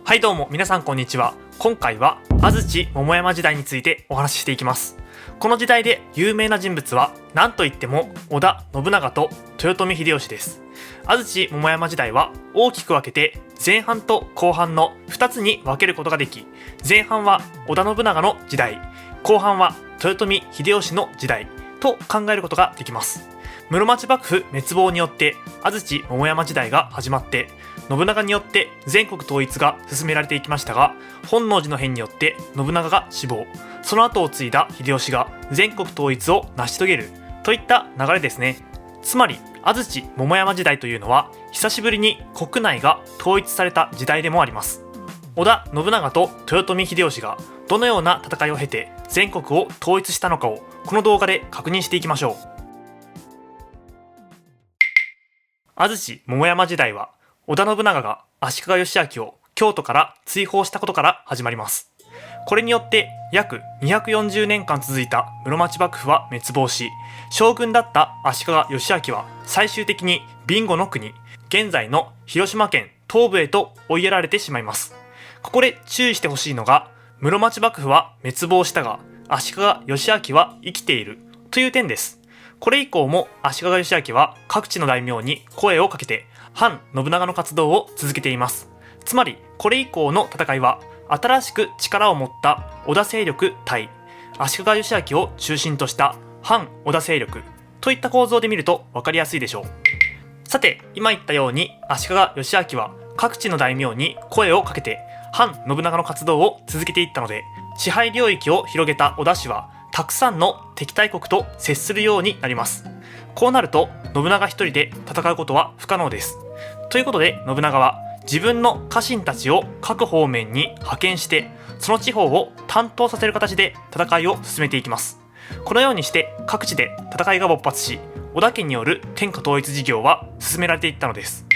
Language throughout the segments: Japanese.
はいどうも皆さんこんにちは。今回は安土桃山時代についてお話ししていきます。この時代で有名な人物は何といっても織田信長と豊臣秀吉です。安土桃山時代は大きく分けて前半と後半の2つに分けることができ、前半は織田信長の時代、後半は豊臣秀吉の時代と考えることができます。室町幕府滅亡によって安土桃山時代が始まって、信長によって全国統一が進められていきましたが、本能寺の変によって信長が死亡、その後を継いだ秀吉が全国統一を成し遂げるといった流れですね。つまり安土桃山時代というのは久しぶりに国内が統一された時代でもあります。織田信長と豊臣秀吉がどのような戦いを経て全国を統一したのかをこの動画で確認していきましょう。安土桃山時代は織田信長が足利義昭を京都から追放したことから始まります。これによって約240年間続いた室町幕府は滅亡し、将軍だった足利義昭は最終的に備後の国、現在の広島県東部へと追いやられてしまいます。ここで注意してほしいのが、室町幕府は滅亡したが足利義昭は生きているという点です。これ以降も足利義昭は各地の大名に声をかけて反信長の活動を続けています。つまりこれ以降の戦いは新しく力を持った織田勢力対足利義昭を中心とした反織田勢力といった構造で見ると分かりやすいでしょう。さて、今言ったように足利義昭は各地の大名に声をかけて反信長の活動を続けていったので、支配領域を広げた織田氏はたくさんの敵対国と接するようになります。こうなると信長一人で戦うことは不可能です。ということで信長は自分の家臣たちを各方面に派遣して、その地方を担当させる形で戦いを進めていきます。このようにして各地で戦いが勃発し、織田家による天下統一事業は進められていったのです。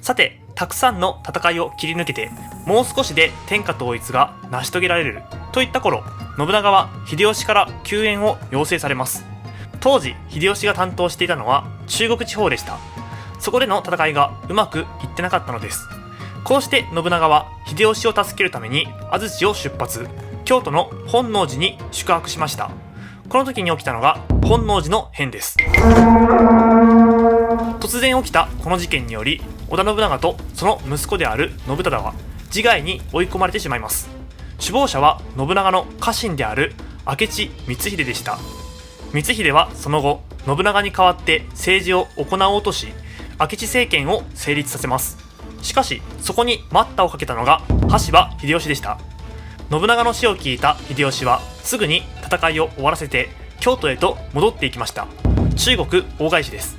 さて、たくさんの戦いを切り抜けてもう少しで天下統一が成し遂げられるといった頃、信長は秀吉から救援を要請されます。当時秀吉が担当していたのは中国地方でした。そこでの戦いがうまくいってなかったのです。こうして信長は秀吉を助けるために安土を出発、京都の本能寺に宿泊しました。この時に起きたのが本能寺の変です。突然起きたこの事件により、織田信長とその息子である信忠は自害に追い込まれてしまいます。首謀者は信長の家臣である明智光秀でした。光秀はその後信長に代わって政治を行おうとし、明智政権を成立させます。しかしそこに待ったをかけたのが羽柴秀吉でした。信長の死を聞いた秀吉はすぐに戦いを終わらせて京都へと戻っていきました。中国大返しです。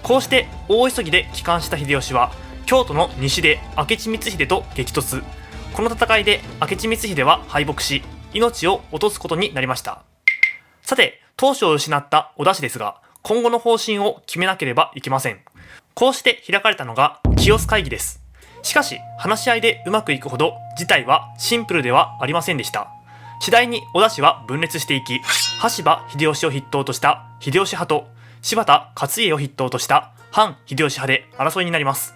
こうして大急ぎで帰還した秀吉は京都の西で明智光秀と激突。この戦いで明智光秀は敗北し、命を落とすことになりました。さて、当初を失った織田氏ですが、今後の方針を決めなければいけません。こうして開かれたのが清須会議です。しかし話し合いでうまくいくほど事態はシンプルではありませんでした。次第に織田氏は分裂していき、羽柴秀吉を筆頭とした秀吉派と柴田勝家を筆頭とした反秀吉派で争いになります。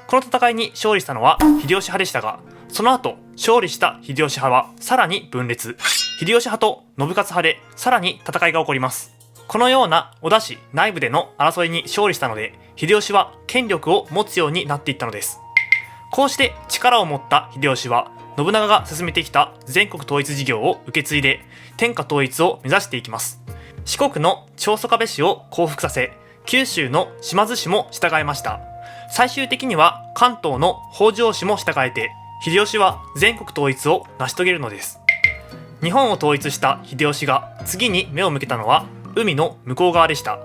この戦いに勝利したのは秀吉派でしたが、その後勝利した秀吉派はさらに分裂、秀吉派と信雄派でさらに戦いが起こります。このような織田氏内部での争いに勝利したので、秀吉は権力を持つようになっていったのです。こうして力を持った秀吉は信長が進めてきた全国統一事業を受け継いで天下統一を目指していきます。四国の長宗我部氏を降伏させ、九州の島津氏も従えました。最終的には関東の北条氏も従えて、秀吉は全国統一を成し遂げるのです。日本を統一した秀吉が次に目を向けたのは海の向こう側でした。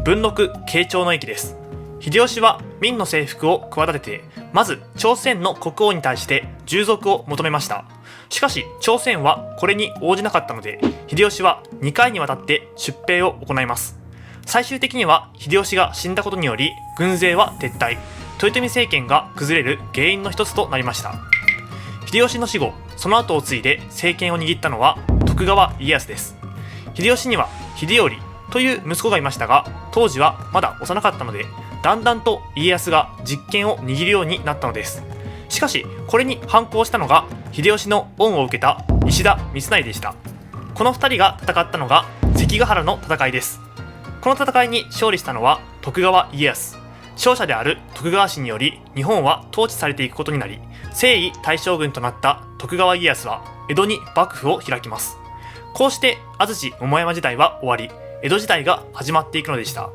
文禄慶長の役です。秀吉は明の征服を企てて、まず朝鮮の国王に対して従属を求めました。しかし朝鮮はこれに応じなかったので、秀吉は2回にわたって出兵を行います。最終的には秀吉が死んだことにより軍勢は撤退、豊臣政権が崩れる原因の一つとなりました。秀吉の死後、その後を継いで政権を握ったのは徳川家康です。秀吉には秀頼という息子がいましたが、当時はまだ幼かったので、だんだんと家康が実権を握るようになったのです。しかしこれに反抗したのが秀吉の恩を受けた石田三成でした。この2人が戦ったのが関ヶ原の戦いです。この戦いに勝利したのは徳川家康。勝者である徳川氏により日本は統治されていくことになり、征夷大将軍となった徳川家康は江戸に幕府を開きます。こうして安土桃山時代は終わり、江戸時代が始まっていくのでした。